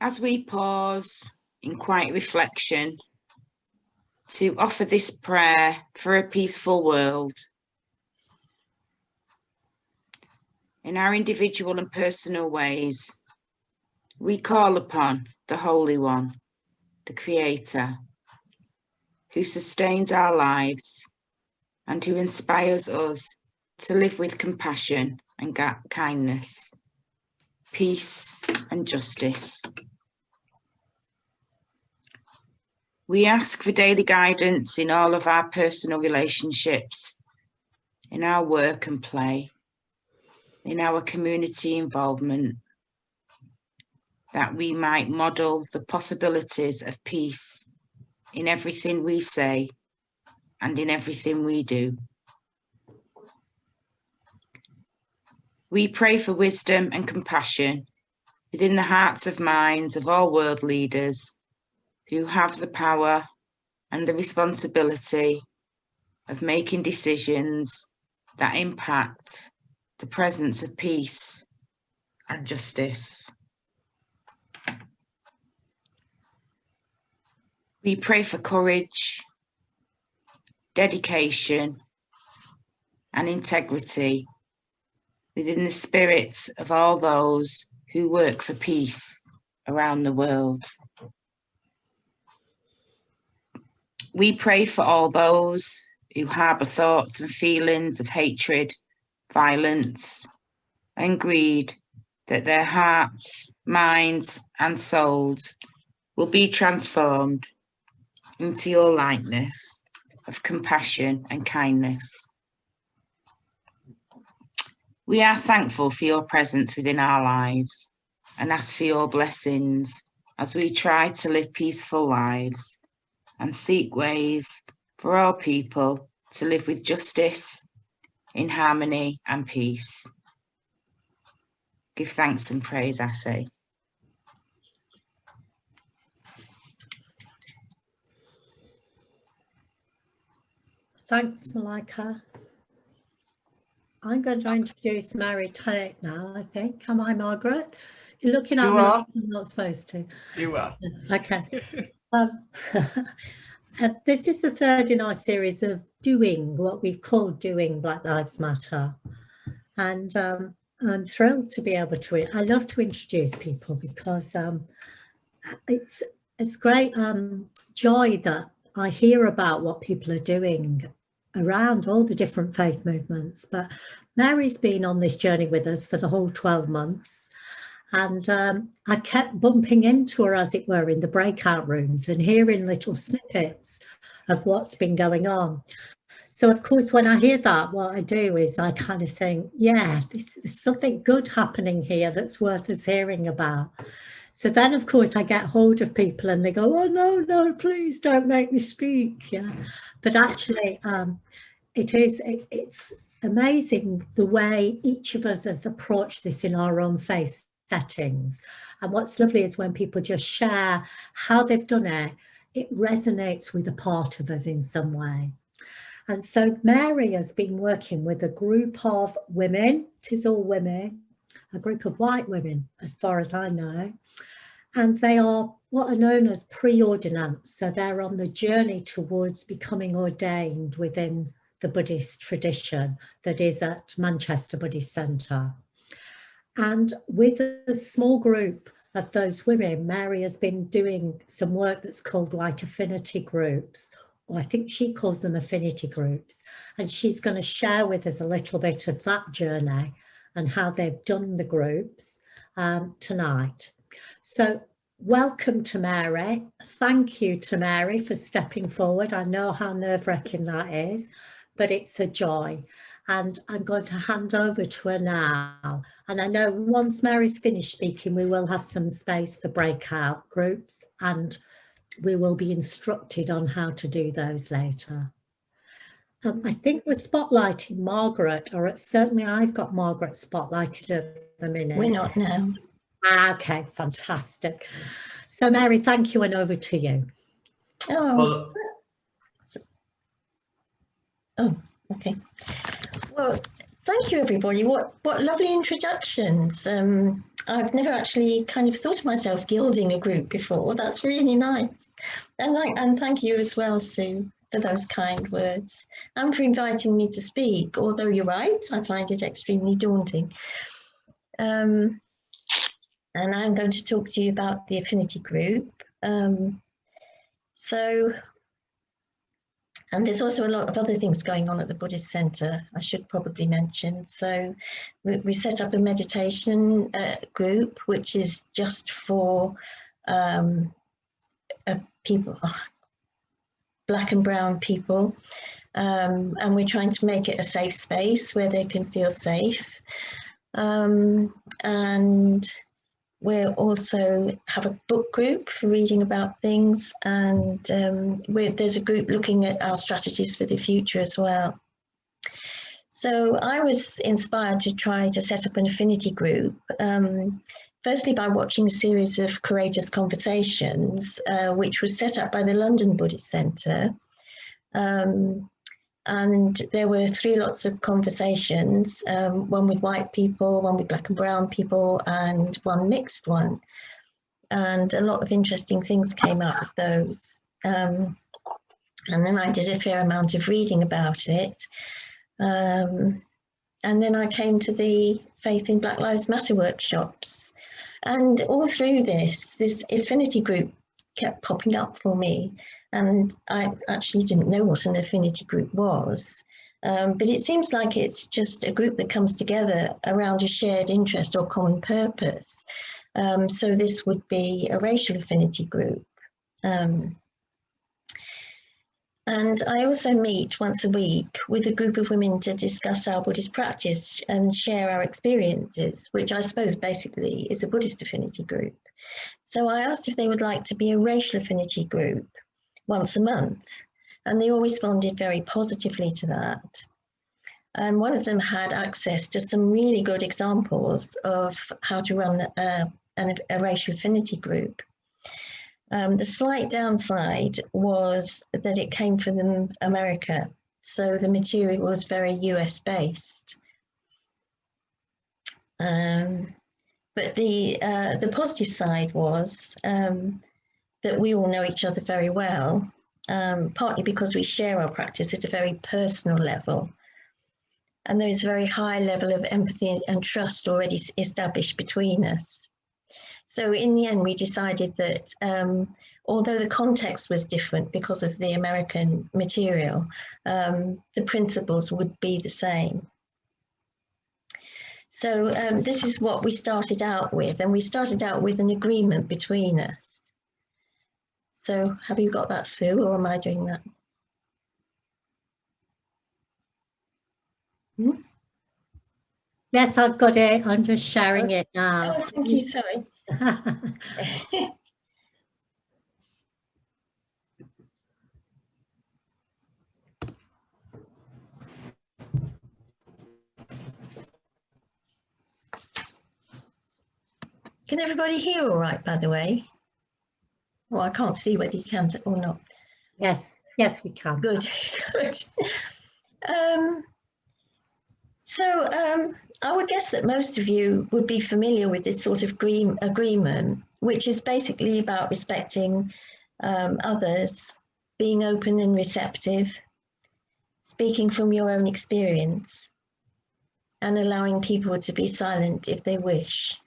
As we pause in quiet reflection to offer this prayer for a peaceful world, in our individual and personal ways, we call upon the Holy One, the Creator, who sustains our lives and who inspires us to live with compassion and kindness, peace and justice. We ask for daily guidance in all of our personal relationships, in our work and play, in our community involvement, that we might model the possibilities of peace in everything we say and in everything we do. We pray for wisdom and compassion within the hearts and minds of all world leaders who have the power and the responsibility of making decisions that impact the presence of peace and justice. We pray for courage, dedication, and integrity within the spirits of all those who work for peace around the world. We pray for all those who harbour thoughts and feelings of hatred, violence, and greed, that their hearts, minds, and souls will be transformed into your likeness of compassion and kindness. We are thankful for your presence within our lives and ask for your blessings as we try to live peaceful lives and seek ways for all people to live with justice, in harmony and peace. Give thanks and praise, I say. Thanks, Malika. I'm going to introduce Mary Tait now, I think. Am I, Margaret? You're looking at me like I'm not supposed to. You are. Okay. This is the third in our series of doing, what we call doing Black Lives Matter. And I'm thrilled to be able to, I love to introduce people because it's great joy that I hear about what people are doing around all the different faith movements. But Mary's been on this journey with us for the whole 12 months. And I kept bumping into her, as it were, in the breakout rooms and hearing little snippets of what's been going on. So, of course, when I hear that, what I do is I kind of think, yeah, there's something good happening here that's worth us hearing about. So then, of course, I get hold of people and they go, oh, no, please don't make me speak. Yeah. But actually, it's amazing the way each of us has approached this in our own faith settings. And what's lovely is when people just share how they've done it, it resonates with a part of us in some way. And so Mary has been working with a group of women, it is all women, a group of white women, as far as I know. And they are what are known as pre-ordinants. So they're on the journey towards becoming ordained within the Buddhist tradition that is at Manchester Buddhist Centre. And with a small group of those women, Mary has been doing some work that's called White Affinity Groups, or I think she calls them affinity groups. And she's going to share with us a little bit of that journey and how they've done the groups tonight. So welcome to Mary. Thank you to Mary for stepping forward. I know how nerve-wracking that is, but it's a joy. And I'm going to hand over to her now. And I know once Mary's finished speaking, we will have some space for breakout groups and we will be instructed on how to do those later. I think we're spotlighting Margaret, or certainly I've got Margaret spotlighted at the minute. We're not now. Okay, fantastic. So Mary, thank you, and over to you. Oh, okay. Well, Thank you, everybody. What lovely introductions. I've never actually kind of thought of myself gilding a group before. That's really nice. And thank you as well, Sue, for those kind words and for inviting me to speak. Although you're right, I find it extremely daunting. And I'm going to talk to you about the affinity group. And there's also a lot of other things going on at the Buddhist Centre, I should probably mention. So we set up a meditation group, which is just for people, Black and brown people. And we're trying to make it a safe space where they can feel safe. And we also have a book group for reading about things, and there's a group looking at our strategies for the future as well. So I was inspired to try to set up an affinity group, firstly by watching a series of courageous conversations, which was set up by the London Buddhist Centre. And there were 3 lots of conversations, one with white people, one with Black and brown people, and one mixed one. And a lot of interesting things came out of those. And then I did a fair amount of reading about it. And then I came to the Faith in Black Lives Matter workshops. And all through this affinity group kept popping up for me. And I actually didn't know what an affinity group was, but it seems like it's just a group that comes together around a shared interest or common purpose. So this would be a racial affinity group. And I also meet once a week with a group of women to discuss our Buddhist practice and share our experiences, which I suppose basically is a Buddhist affinity group. So I asked if they would like to be a racial affinity group once a month, and they all responded very positively to that. And one of them had access to some really good examples of how to run a racial affinity group. The slight downside was that it came from America, so the material was very US based. But the positive side was that we all know each other very well, partly because we share our practice at a very personal level. And there is a very high level of empathy and trust already established between us. So in the end, we decided that although the context was different because of the American material, the principles would be the same. So this is what we started out with, and we started out with an agreement between us. So have you got that, Sue, or am I doing that? Yes, I've got it. I'm just sharing it now. Oh, thank you, sorry. Can everybody hear all right, by the way? Well, I can't see whether you can or not. Yes, we can. Good, good. I would guess that most of you would be familiar with this sort of agreement, which is basically about respecting others, being open and receptive, speaking from your own experience, and allowing people to be silent if they wish.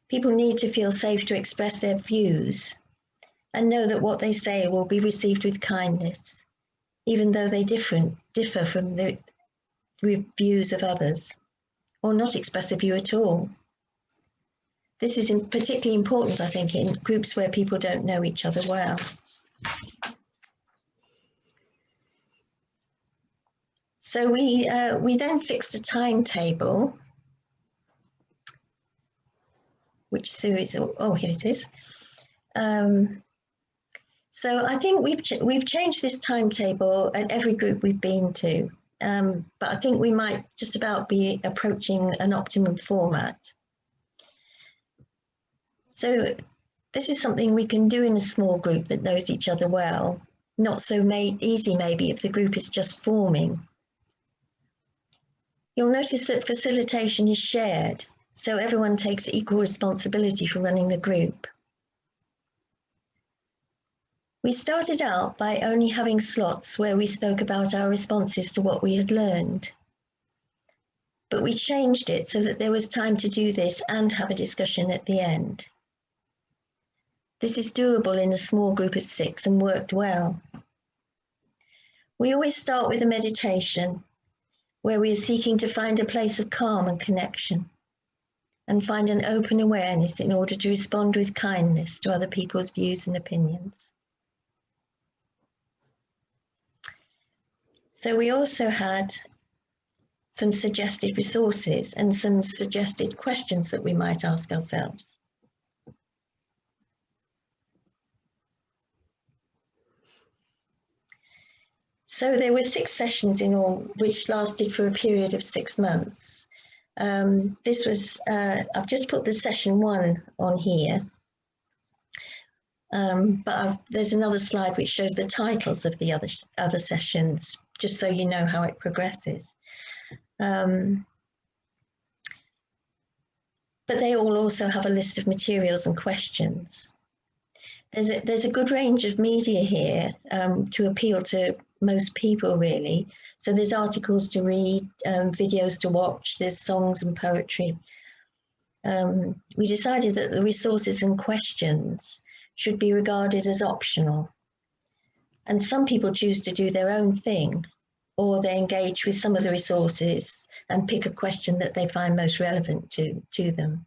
People need to feel safe to express their views and know that what they say will be received with kindness, even though they differ from the views of others, or not express a view at all. This is particularly important, I think, in groups where people don't know each other well. So we then fixed a timetable, which Sue is, oh, here it is. So I think we've changed this timetable at every group we've been to, but I think we might just about be approaching an optimum format. So this is something we can do in a small group that knows each other well, not so easy maybe if the group is just forming. You'll notice that facilitation is shared, so everyone takes equal responsibility for running the group. We started out by only having slots where we spoke about our responses to what we had learned. But we changed it so that there was time to do this and have a discussion at the end. This is doable in a small group of 6 and worked well. We always start with a meditation where we are seeking to find a place of calm and connection and find an open awareness in order to respond with kindness to other people's views and opinions. So we also had some suggested resources and some suggested questions that we might ask ourselves. So there were 6 sessions in all, which lasted for a period of 6 months. This was, I've just put the session 1 on here, but there's another slide which shows the titles of the other sessions, just so you know how it progresses. But they all also have a list of materials and questions. There's a good range of media here to appeal to most people, really. So there's articles to read, videos to watch, there's songs and poetry. We decided that the resources and questions should be regarded as optional. And some people choose to do their own thing, or they engage with some of the resources and pick a question that they find most relevant to them.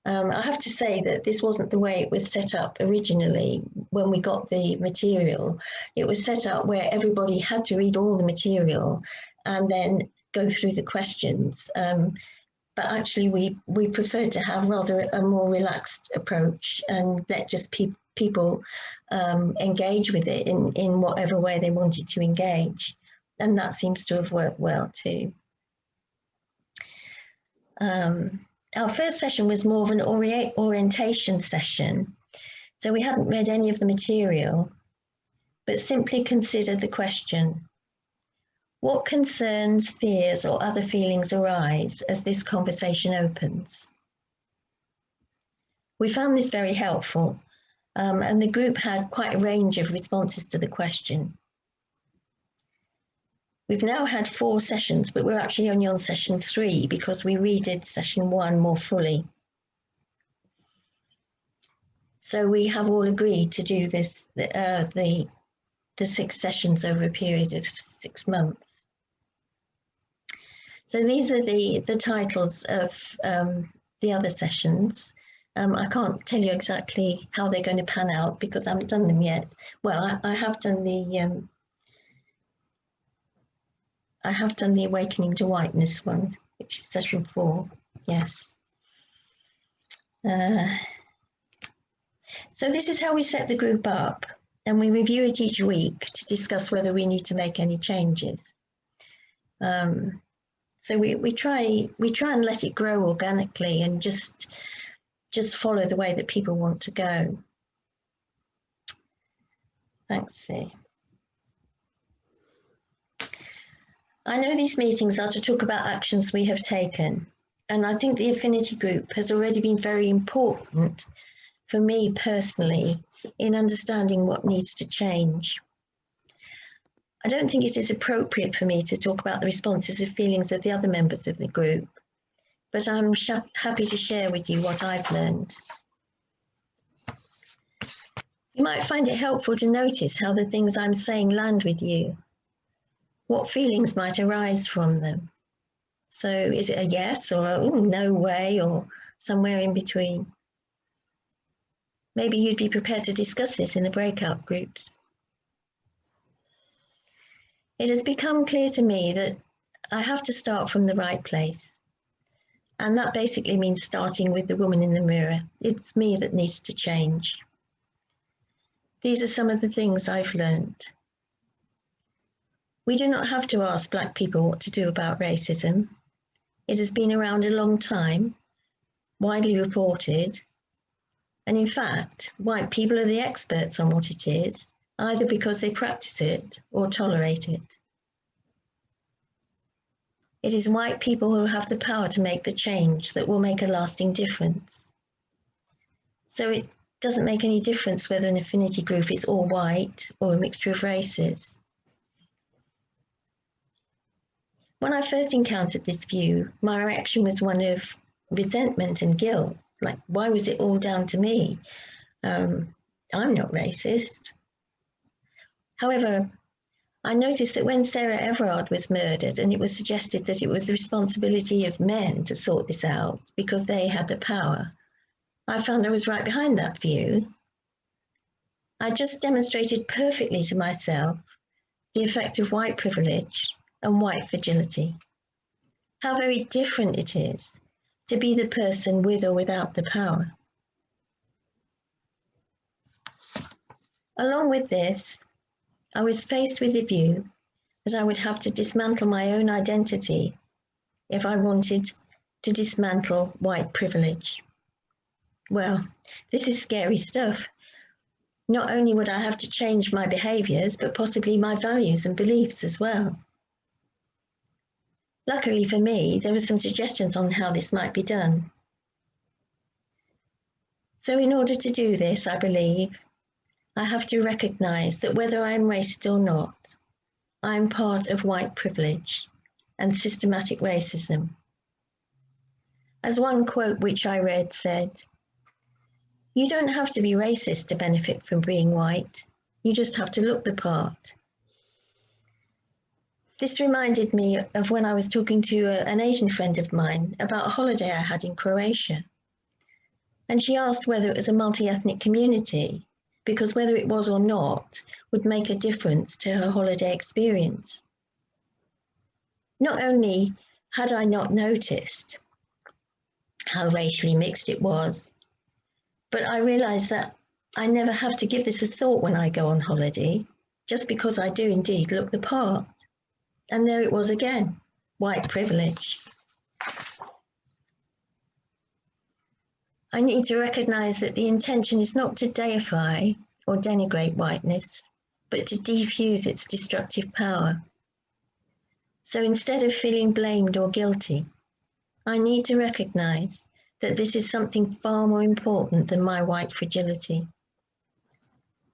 I have to say that this wasn't the way it was set up originally when we got the material. It was set up where everybody had to read all the material and then go through the questions. But actually we preferred to have rather a more relaxed approach and let just people engage with it in whatever way they wanted to engage. And that seems to have worked well too. Our first session was more of an orientation session. So we hadn't read any of the material, but simply considered the question, what concerns, fears, or other feelings arise as this conversation opens? We found this very helpful, and the group had quite a range of responses to the question. We've now had 4 sessions, but we're actually only on session 3 because we redid session 1 more fully. So we have all agreed to do this, the 6 sessions over a period of 6 months. So these are the titles of the other sessions. I can't tell you exactly how they're going to pan out because I haven't done them yet. Well, I have done the Awakening to Whiteness one, which is session 4, yes. So this is how we set the group up, and we review it each week to discuss whether we need to make any changes. So we try and let it grow organically and just follow the way that people want to go. Let's see. I know these meetings are to talk about actions we have taken, and I think the affinity group has already been very important for me personally in understanding what needs to change. I don't think it is appropriate for me to talk about the responses and feelings of the other members of the group, but I'm happy to share with you what I've learned. You might find it helpful to notice how the things I'm saying land with you. What feelings might arise from them? So is it a yes or a no way or somewhere in between? Maybe you'd be prepared to discuss this in the breakout groups. It has become clear to me that I have to start from the right place. And that basically means starting with the woman in the mirror. It's me that needs to change. These are some of the things I've learned. We do not have to ask Black people what to do about racism. It has been around a long time, widely reported, and in fact, white people are the experts on what it is, either because they practice it or tolerate it. It is white people who have the power to make the change that will make a lasting difference. So it doesn't make any difference whether an affinity group is all white or a mixture of races. When I first encountered this view, my reaction was one of resentment and guilt. Like, why was it all down to me? I'm not racist. However, I noticed that when Sarah Everard was murdered and it was suggested that it was the responsibility of men to sort this out because they had the power, I found I was right behind that view. I just demonstrated perfectly to myself the effect of white privilege and white fragility. How very different it is to be the person with or without the power. Along with this, I was faced with the view that I would have to dismantle my own identity if I wanted to dismantle white privilege. Well, this is scary stuff. Not only would I have to change my behaviours, but possibly my values and beliefs as well. Luckily for me, there were some suggestions on how this might be done. So in order to do this, I believe, I have to recognise that whether I am racist or not, I am part of white privilege and systematic racism. As one quote which I read said, "You don't have to be racist to benefit from being white. You just have to look the part." This reminded me of when I was talking to an Asian friend of mine about a holiday I had in Croatia. And she asked whether it was a multi-ethnic community, because whether it was or not would make a difference to her holiday experience. Not only had I not noticed how racially mixed it was, but I realised that I never have to give this a thought when I go on holiday, just because I do indeed look the part. And there it was again, white privilege. I need to recognise that the intention is not to deify or denigrate whiteness, but to defuse its destructive power. So instead of feeling blamed or guilty, I need to recognise that this is something far more important than my white fragility.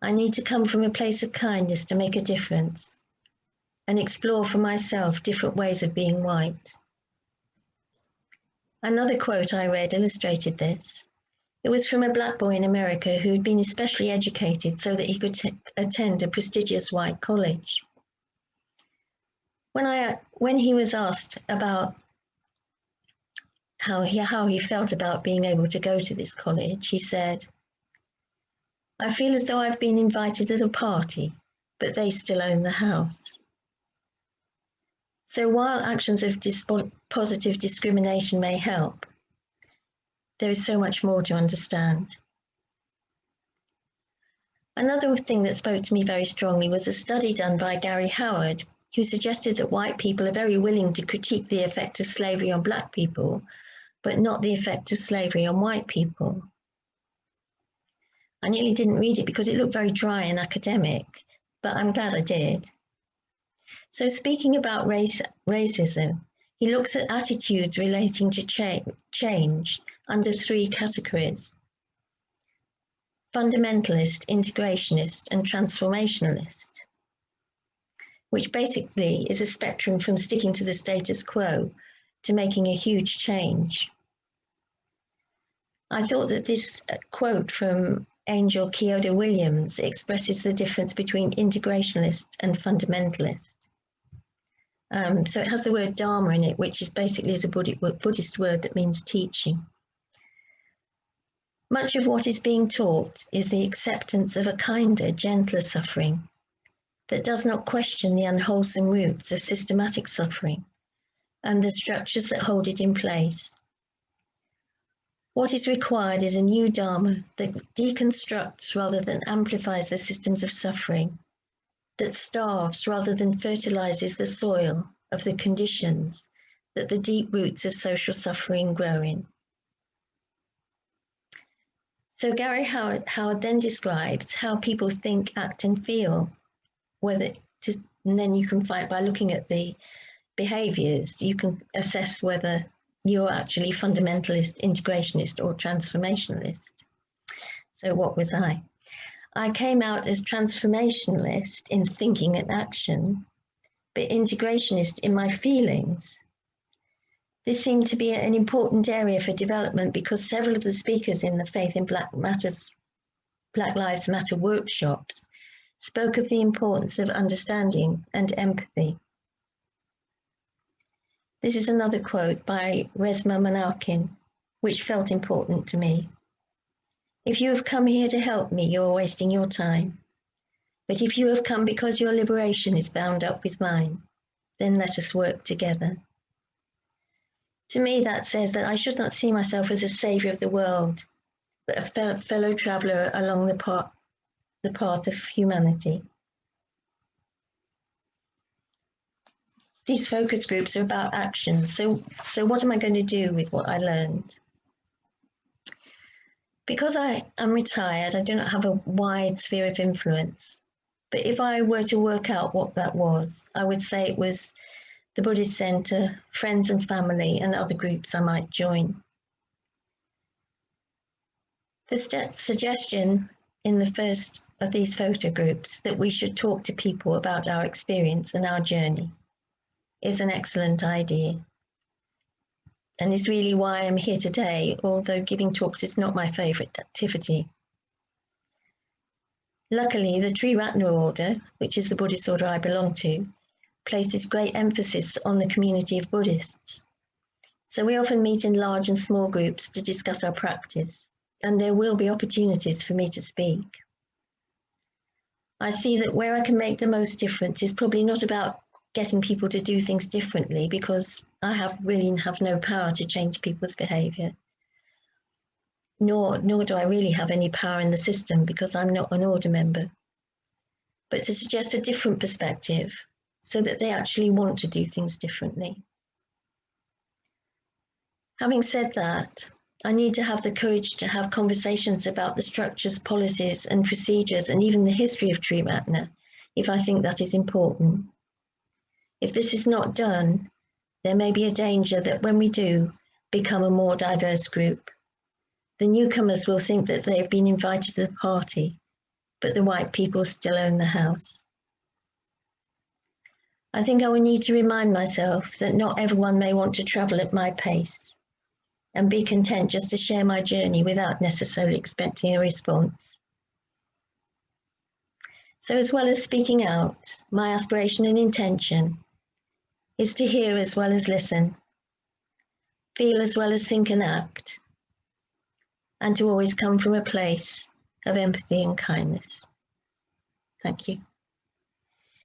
I need to come from a place of kindness to make a difference and explore for myself different ways of being white. Another quote I read illustrated this. It was from a black boy in America who had been especially educated so that he could attend a prestigious white college. When he was asked about how he felt about being able to go to this college, he said, "I feel as though I've been invited to the party, but they still own the house." So while actions of positive discrimination may help, there is so much more to understand. Another thing that spoke to me very strongly was a study done by Gary Howard, who suggested that white people are very willing to critique the effect of slavery on black people, but not the effect of slavery on white people. I nearly didn't read it because it looked very dry and academic, but I'm glad I did. So speaking about racism, he looks at attitudes relating to change under three categories: fundamentalist, integrationist, and transformationalist, which basically is a spectrum from sticking to the status quo to making a huge change. I thought that this quote from Angel Kyodo Williams expresses the difference between integrationalist and fundamentalist. So it has the word Dharma in it, which is basically a Buddhist word that means teaching. Much of what is being taught is the acceptance of a kinder, gentler suffering that does not question the unwholesome roots of systematic suffering and the structures that hold it in place. What is required is a new Dharma that deconstructs rather than amplifies the systems of suffering, that starves rather than fertilizes the soil of the conditions that the deep roots of social suffering grow in. So Gary Howard then describes how people think, act and feel, and then you can find, by looking at the behaviours, you can assess whether you're actually fundamentalist, integrationist or transformationalist. So what was I? I came out as transformationalist in thinking and action, but integrationist in my feelings. This seemed to be an important area for development because several of the speakers in the Faith in Black Lives Matter workshops spoke of the importance of understanding and empathy. This is another quote by Resmaa Menakem, which felt important to me. If you have come here to help me, you are wasting your time. But if you have come because your liberation is bound up with mine, then let us work together. To me, that says that I should not see myself as a saviour of the world, but a fellow traveller along the path of humanity. These focus groups are about action. So what am I going to do with what I learned? Because I am retired, I do not have a wide sphere of influence. But if I were to work out what that was, I would say it was the Buddhist Centre, friends and family, and other groups I might join. The suggestion in the first of these photo groups that we should talk to people about our experience and our journey is an excellent idea. And is really why I'm here today, although giving talks is not my favourite activity. Luckily, the Triratna order, which is the Buddhist order I belong to, places great emphasis on the community of Buddhists. So we often meet in large and small groups to discuss our practice, and there will be opportunities for me to speak. I see that where I can make the most difference is probably not about getting people to do things differently, because I really have no power to change people's behaviour. Nor do I really have any power in the system because I'm not an order member. But to suggest a different perspective so that they actually want to do things differently. Having said that, I need to have the courage to have conversations about the structures, policies and procedures and even the history of Triratna if I think that is important. If this is not done, there may be a danger that when we do become a more diverse group, the newcomers will think that they have been invited to the party, but the white people still own the house. I think I will need to remind myself that not everyone may want to travel at my pace and be content just to share my journey without necessarily expecting a response. So as well as speaking out, my aspiration and intention is to hear as well as listen, feel as well as think and act, and to always come from a place of empathy and kindness. Thank you.